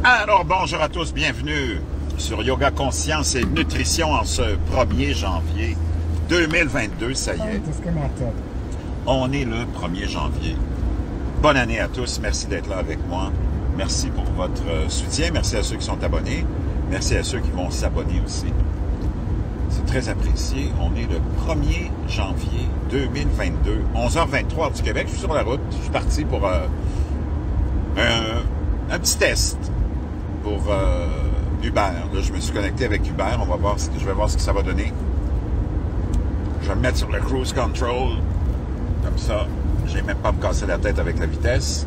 Alors, bonjour à tous, bienvenue sur Yoga Conscience et Nutrition en ce 1er janvier 2022, ça y est. On est le 1er janvier. Bonne année à tous, merci d'être là avec moi. Merci pour votre soutien, merci à ceux qui sont abonnés, merci à ceux qui vont s'abonner aussi. C'est très apprécié. On est le 1er janvier 2022, 11h23 heure du Québec. Je suis sur la route, je suis parti pour un petit test pour Uber. Là, je me suis connecté avec Uber. Je vais voir ce que ça va donner. Je vais me mettre sur le cruise control. Comme ça, j'ai même pas à me casser la tête avec la vitesse.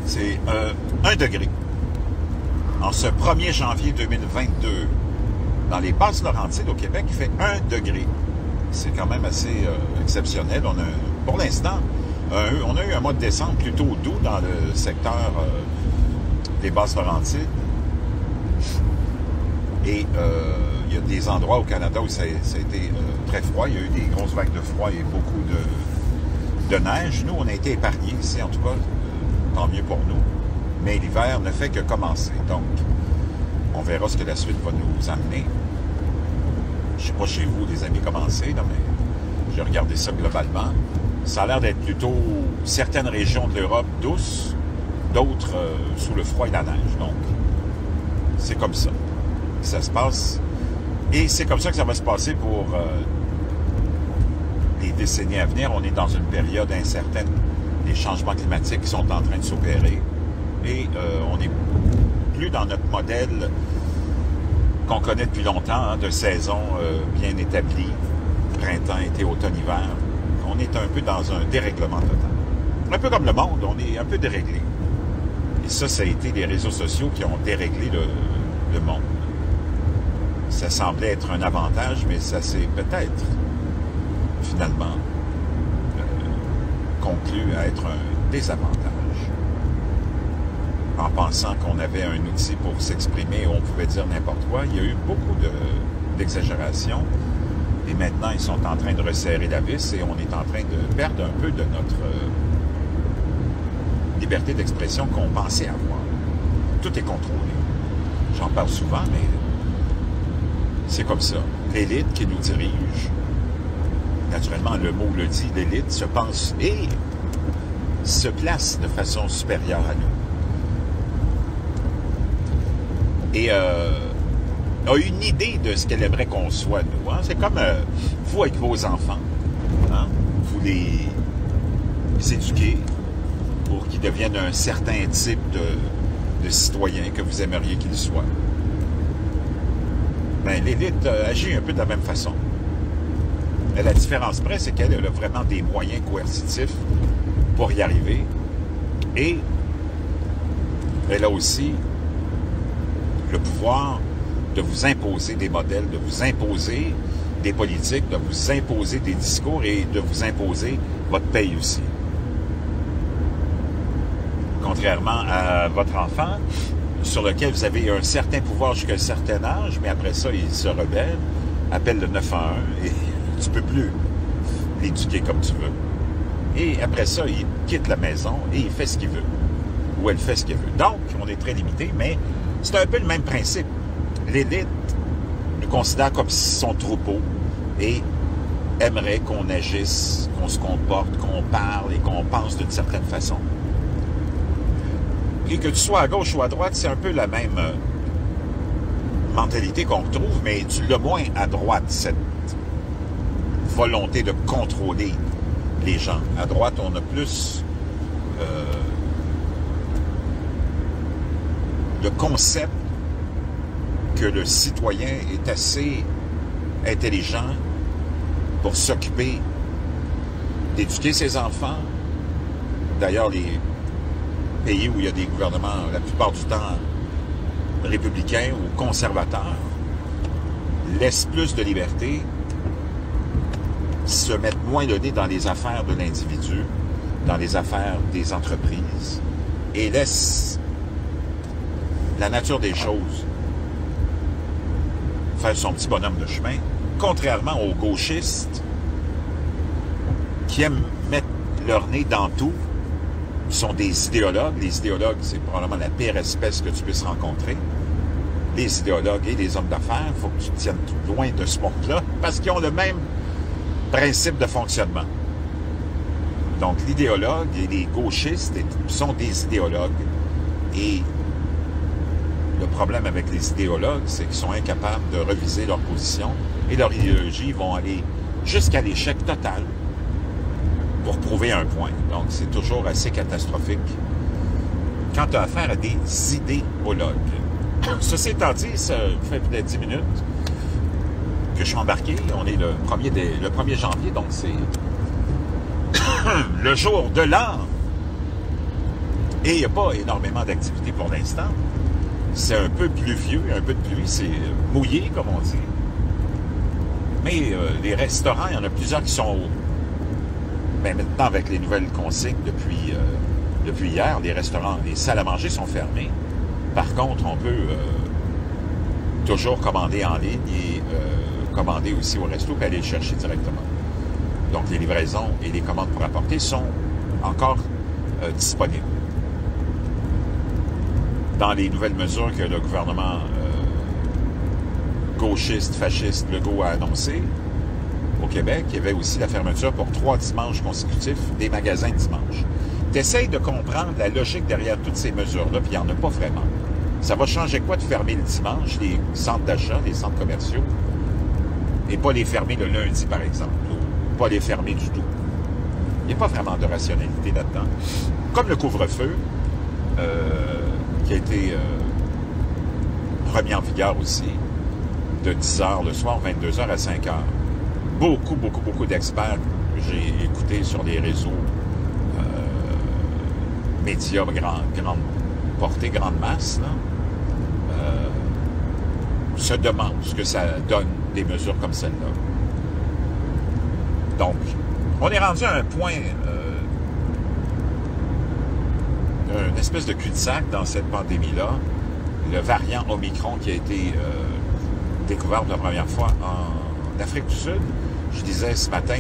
C'est 1 degré. En ce 1er janvier 2022, dans les Basses-Laurentides au Québec, il fait 1 degré. C'est quand même assez exceptionnel. Pour l'instant, on a eu un mois de décembre plutôt doux dans le secteur des Basses-Laurentides. Et il y a des endroits au Canada où ça a été très froid. Il y a eu des grosses vagues de froid et beaucoup de neige. Nous, on a été épargnés ici, en tout cas, tant mieux pour nous. Mais l'hiver ne fait que commencer. Donc, on verra ce que la suite va nous amener. Je ne sais pas chez vous, les amis, comment c'est, mais j'ai regardé ça globalement. Ça a l'air d'être plutôt certaines régions de l'Europe douces, d'autres sous le froid et la neige. Donc, c'est comme ça que ça se passe. Et c'est comme ça que ça va se passer pour les décennies à venir. On est dans une période incertaine. Les changements climatiques sont en train de s'opérer. Et on n'est plus dans notre modèle qu'on connaît depuis longtemps, de saison bien établie, printemps, été, automne, hiver. On est un peu dans un dérèglement total. Un peu comme le monde, on est un peu déréglé. Et ça a été les réseaux sociaux qui ont déréglé le monde. Ça semblait être un avantage, mais ça s'est peut-être, finalement, conclu à être un désavantage. En pensant qu'on avait un outil pour s'exprimer où on pouvait dire n'importe quoi, il y a eu beaucoup d'exagération. Et maintenant, ils sont en train de resserrer la vis et on est en train de perdre un peu de notre liberté d'expression qu'on pensait avoir. Tout est contrôlé. J'en parle souvent, mais c'est comme ça. L'élite qui nous dirige, naturellement, le mot le dit, l'élite se pense et se place de façon supérieure à nous. Et a une idée de ce qu'elle aimerait qu'on soit, nous. Hein? C'est comme vous avec vos enfants. Hein? Vous les éduquez pour qu'ils deviennent un certain type de citoyen que vous aimeriez qu'ils soient. Bien, l'élite agit un peu de la même façon. Mais la différence près, c'est qu'elle a vraiment des moyens coercitifs pour y arriver. Et elle a aussi le pouvoir de vous imposer des modèles, de vous imposer des politiques, de vous imposer des discours et de vous imposer votre paye aussi. Contrairement à votre enfant, sur lequel vous avez un certain pouvoir jusqu'à un certain âge, mais après ça, il se rebelle, appelle le 911 et tu ne peux plus l'éduquer comme tu veux. Et après ça, il quitte la maison et il fait ce qu'il veut. Ou elle fait ce qu'elle veut. Donc, on est très limité, mais c'est un peu le même principe. L'élite nous considère comme son troupeau et aimerait qu'on agisse, qu'on se comporte, qu'on parle et qu'on pense d'une certaine façon. Et que tu sois à gauche ou à droite, c'est un peu la même mentalité qu'on retrouve, mais tu l'as moins à droite, cette volonté de contrôler les gens. À droite, on a plus le concept que le citoyen est assez intelligent pour s'occuper d'éduquer ses enfants. D'ailleurs, les pays où il y a des gouvernements, la plupart du temps, républicains ou conservateurs, laissent plus de liberté, se mettent moins le nez dans les affaires de l'individu, dans les affaires des entreprises, et laissent la nature des choses faire son petit bonhomme de chemin, contrairement aux gauchistes qui aiment mettre leur nez dans tout sont des idéologues. Les idéologues, c'est probablement la pire espèce que tu puisses rencontrer. Les idéologues et les hommes d'affaires, il faut que tu te tiennes loin de ce monde-là, parce qu'ils ont le même principe de fonctionnement. Donc, l'idéologue et les gauchistes sont des idéologues. Et le problème avec les idéologues, c'est qu'ils sont incapables de reviser leur position et leur idéologie vont aller jusqu'à l'échec total pour prouver un point. Donc, c'est toujours assez catastrophique quand tu as affaire à des idéologues. Ceci étant dit, ça fait peut-être 10 minutes que je suis embarqué. On est le 1er janvier, donc c'est le jour de l'an. Et il n'y a pas énormément d'activité pour l'instant. C'est un peu pluvieux, un peu de pluie, c'est mouillé, comme on dit. Mais les restaurants, il y en a plusieurs qui sont... Mais maintenant, avec les nouvelles consignes depuis hier, les restaurants, les salles à manger sont fermées. Par contre, on peut toujours commander en ligne et commander aussi au resto et aller le chercher directement. Donc, les livraisons et les commandes pour apporter sont encore disponibles. Dans les nouvelles mesures que le gouvernement gauchiste, fasciste, Legault a annoncé au Québec, il y avait aussi la fermeture pour 3 dimanches consécutifs des magasins dimanche. Tu essayes de comprendre la logique derrière toutes ces mesures-là, puis il n'y en a pas vraiment. Ça va changer quoi de fermer le dimanche, les centres d'achat, les centres commerciaux, et pas les fermer le lundi, par exemple, ou pas les fermer du tout. Il n'y a pas vraiment de rationalité là-dedans. Comme le couvre-feu, qui a été remis en vigueur aussi, de 10h le soir, 22h à 5h. Beaucoup d'experts que j'ai écoutés sur les réseaux médias grande portée, grande masse, là, se demandent ce que ça donne des mesures comme celle-là. Donc, on est rendu à un point, une espèce de cul-de-sac dans cette pandémie-là. Le variant Omicron qui a été découvert pour la première fois en Afrique du Sud. Je disais ce matin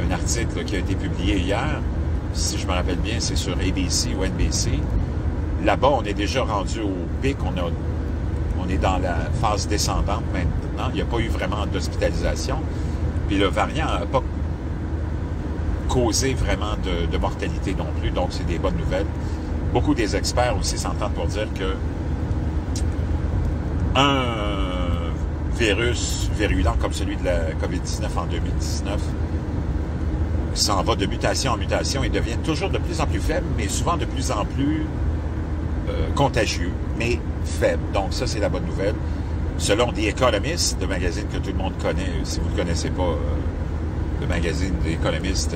un article qui a été publié hier, si je me rappelle bien, c'est sur ABC ou NBC. Là-bas, on est déjà rendu au pic, on est dans la phase descendante maintenant. Il n'y a pas eu vraiment d'hospitalisation. Puis le variant n'a pas causé vraiment de mortalité non plus, donc c'est des bonnes nouvelles. Beaucoup des experts aussi s'entendent pour dire que un virus virulent comme celui de la COVID-19 en 2019 s'en va de mutation en mutation et devient toujours de plus en plus faible, mais souvent de plus en plus contagieux, mais faible. Donc ça, c'est la bonne nouvelle. Selon The Economist, le magazine que tout le monde connaît, si vous ne connaissez pas le magazine The Economist,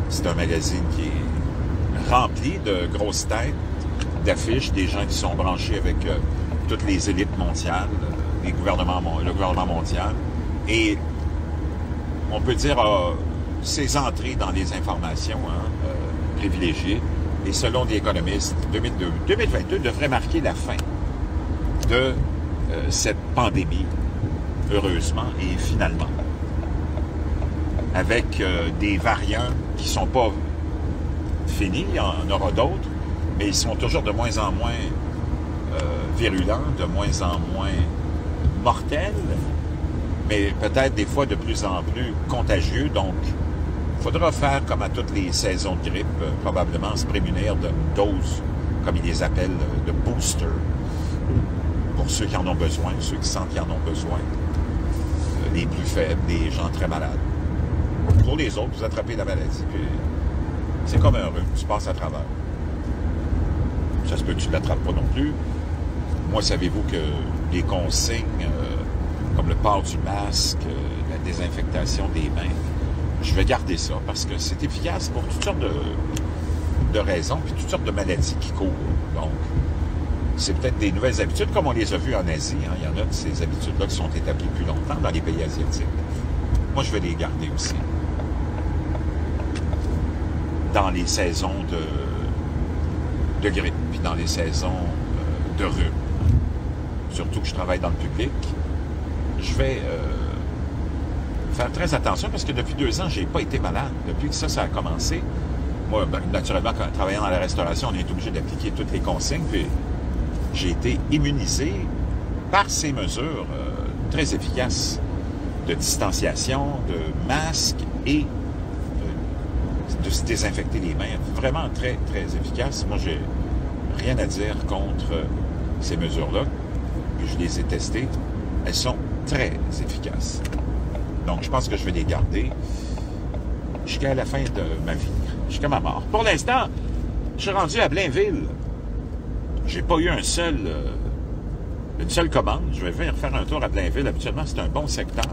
c'est un magazine qui est rempli de grosses têtes, d'affiches, des gens qui sont branchés avec toutes les élites mondiales, le gouvernement mondial, et on peut dire ses entrées dans les informations privilégiées. Et selon The Economist, 2022 devrait marquer la fin de cette pandémie, heureusement, et finalement, avec des variants qui ne sont pas finis, il y en aura d'autres, mais ils sont toujours de moins en moins virulents, de moins en moins mortels, mais peut-être des fois de plus en plus contagieux. Donc, il faudra faire comme à toutes les saisons de grippe, probablement se prémunir d'une dose, comme ils les appellent, de booster, pour ceux qui en ont besoin, ceux qui sentent qu'ils en ont besoin, les plus faibles, les gens très malades. Pour les autres, vous attrapez la maladie, puis c'est comme un rhume, tu passes à travers. Ça se peut que tu ne l'attrapes pas non plus. Moi, savez-vous que les consignes, comme le port du masque, la désinfectation des mains, je vais garder ça parce que c'est efficace pour toutes sortes de raisons, puis toutes sortes de maladies qui courent. Donc, c'est peut-être des nouvelles habitudes, comme on les a vues en Asie. Hein. Il y en a de ces habitudes-là qui sont établies depuis longtemps dans les pays asiatiques. Moi, je vais les garder aussi. Dans les saisons de grippe, puis dans les saisons de rhume. Surtout que je travaille dans le public. Je vais faire très attention parce que depuis 2 ans, je n'ai pas été malade. Depuis que ça a commencé, moi, naturellement, quand travaillant dans la restauration, on est obligé d'appliquer toutes les consignes, puis j'ai été immunisé par ces mesures très efficaces de distanciation, de masque et de se désinfecter les mains. Vraiment très, très efficace. Moi, j'ai rien à dire contre ces mesures-là. Puis je les ai testées. Elles sont très efficaces. Donc, je pense que je vais les garder jusqu'à la fin de ma vie, jusqu'à ma mort. Pour l'instant, je suis rendu à Blainville. J'ai pas eu une seule commande. Je vais venir faire un tour à Blainville. Habituellement, c'est un bon secteur.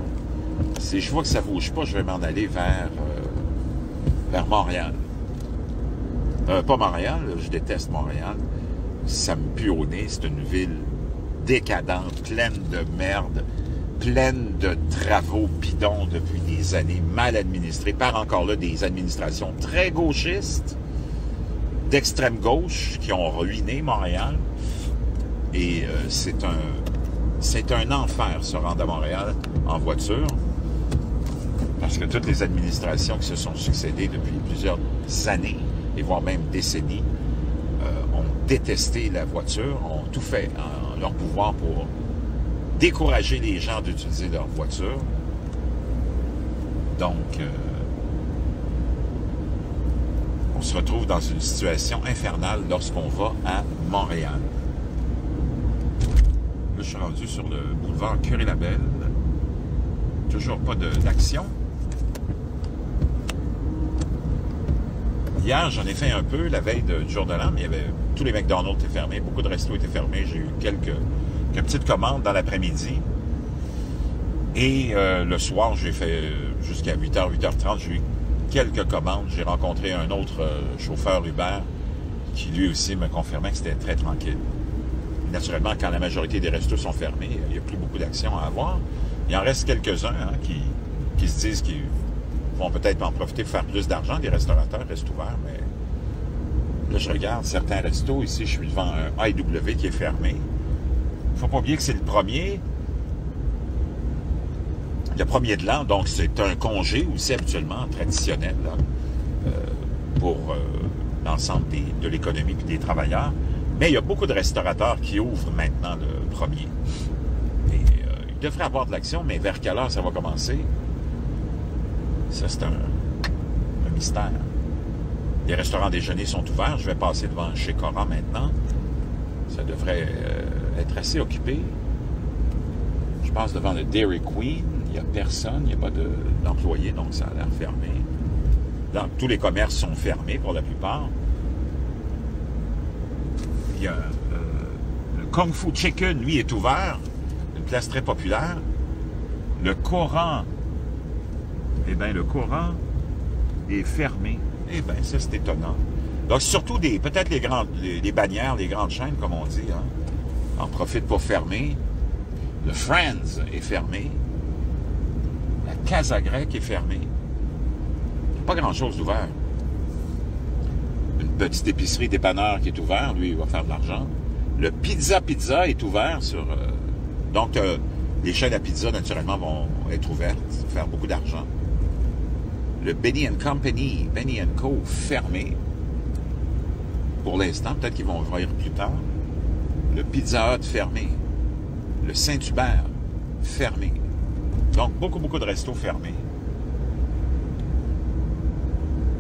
Si je vois que ça bouge pas, je vais m'en aller vers Montréal. Pas Montréal, je déteste Montréal. Ça me pue au nez. C'est une ville décadente, pleine de merde, pleine de travaux bidons depuis des années, mal administrés, par encore là des administrations très gauchistes, d'extrême gauche, qui ont ruiné Montréal. Et c'est un enfer se rendre à Montréal en voiture, parce que toutes les administrations qui se sont succédées depuis plusieurs années, et voire même décennies, ont détesté la voiture, ont tout fait en leur pouvoir pour décourager les gens d'utiliser leur voiture. Donc, on se retrouve dans une situation infernale lorsqu'on va à Montréal. Là, je suis rendu sur le boulevard Curie-Labelle. Toujours pas d'action. Hier, j'en ai fait un peu, la veille du jour de l'an, mais tous les McDonald's étaient fermés, beaucoup de restos étaient fermés. J'ai eu quelques petites commandes dans l'après-midi. Et le soir, j'ai fait jusqu'à 8h, 8h30, j'ai eu quelques commandes. J'ai rencontré un autre chauffeur Uber qui lui aussi me confirmait que c'était très tranquille. Naturellement, quand la majorité des restos sont fermés, il n'y a plus beaucoup d'actions à avoir. Il en reste quelques-uns qui se disent qu'ils vont peut-être en profiter pour faire plus d'argent. Les restaurateurs restent ouverts, mais là, je regarde certains restos. Ici, je suis devant un IW qui est fermé. Il ne faut pas oublier que c'est le premier de l'an, donc c'est un congé aussi habituellement traditionnel là, pour l'ensemble de l'économie et des travailleurs. Mais il y a beaucoup de restaurateurs qui ouvrent maintenant le premier. Et il devrait y avoir de l'action, mais vers quelle heure ça va commencer? Ça, c'est un mystère. Les restaurants déjeuners sont ouverts. Je vais passer devant chez Cora maintenant. Ça devrait être assez occupé. Je passe devant le Dairy Queen. Il n'y a personne. Il n'y a pas d'employés, donc ça a l'air fermé. Donc, tous les commerces sont fermés pour la plupart. Il y a le Kung Fu Chicken, lui, est ouvert. Une place très populaire. Le Coran, eh bien, le Coran est fermé. Eh bien, ça, c'est étonnant. Donc, surtout peut-être les bannières, les grandes chaînes, comme on dit, en profitent pour fermer. Le Friends est fermé. La Casa Grecque est fermée. Pas grand-chose d'ouvert. Une petite épicerie dépanneur qui est ouvert, lui, il va faire de l'argent. Le Pizza est ouvert sur... donc, les chaînes à pizza, naturellement, vont être ouvertes, faire beaucoup d'argent. Le Benny Company, Benny Co, fermé. Pour l'instant, peut-être qu'ils vont ouvrir plus tard. Le Pizza Hut, fermé. Le Saint-Hubert, fermé. Donc, beaucoup de restos fermés.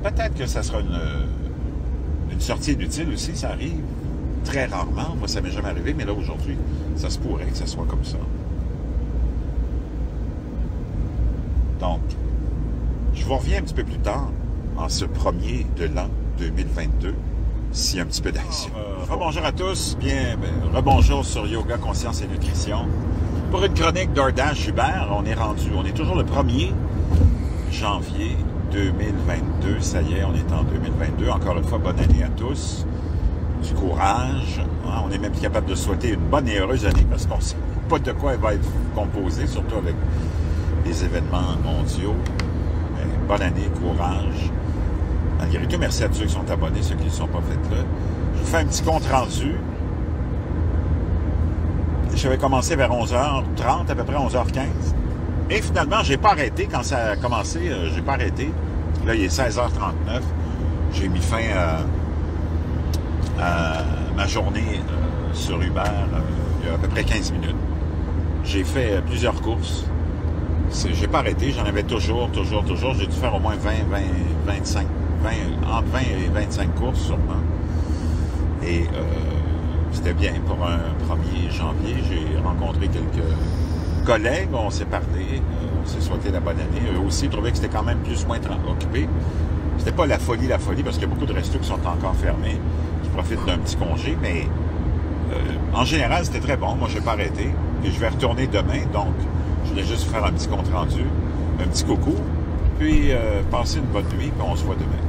Peut-être que ça sera une sortie inutile aussi, ça arrive très rarement. Moi, ça m'est jamais arrivé, mais là, aujourd'hui, ça se pourrait que ça soit comme ça. Donc, je vous reviens un petit peu plus tard, en ce premier de l'an 2022, s'il y a un petit peu d'action. Rebonjour à tous, rebonjour sur Yoga, Conscience et Nutrition. Pour une chronique d'Ordache Hubert, on est toujours le 1er janvier 2022. Ça y est, on est en 2022. Encore une fois, bonne année à tous. Du courage. On est même capable de souhaiter une bonne et heureuse année parce qu'on ne sait pas de quoi elle va être composée, surtout avec les événements mondiaux. Mais bonne année, courage. Malgré tout, merci à ceux qui sont abonnés, ceux qui ne sont pas faits là. Je vous fais un petit compte rendu. Je vais commencer vers 11h30, à peu près 11h15. Et finalement, j'ai pas arrêté. Quand ça a commencé, j'ai pas arrêté. Là, il est 16h39. j'ai mis fin à ma journée sur Uber il y a à peu près 15 minutes. J'ai fait plusieurs courses. J'ai pas arrêté, j'en avais toujours. J'ai dû faire au moins 25, entre 20 et 25 courses sûrement. Et c'était bien pour un 1er janvier. J'ai rencontré quelques collègues, on s'est parlé, on s'est souhaité la bonne année. Eux aussi trouvaient que c'était quand même plus ou moins occupé. C'était pas la folie, parce qu'il y a beaucoup de restos qui sont encore fermés, qui profitent d'un petit congé, mais en général, c'était très bon. Moi, j'ai pas arrêté. Et je vais retourner demain, donc je voulais juste faire un petit compte rendu, un petit coucou, puis passer une bonne nuit, puis on se voit demain.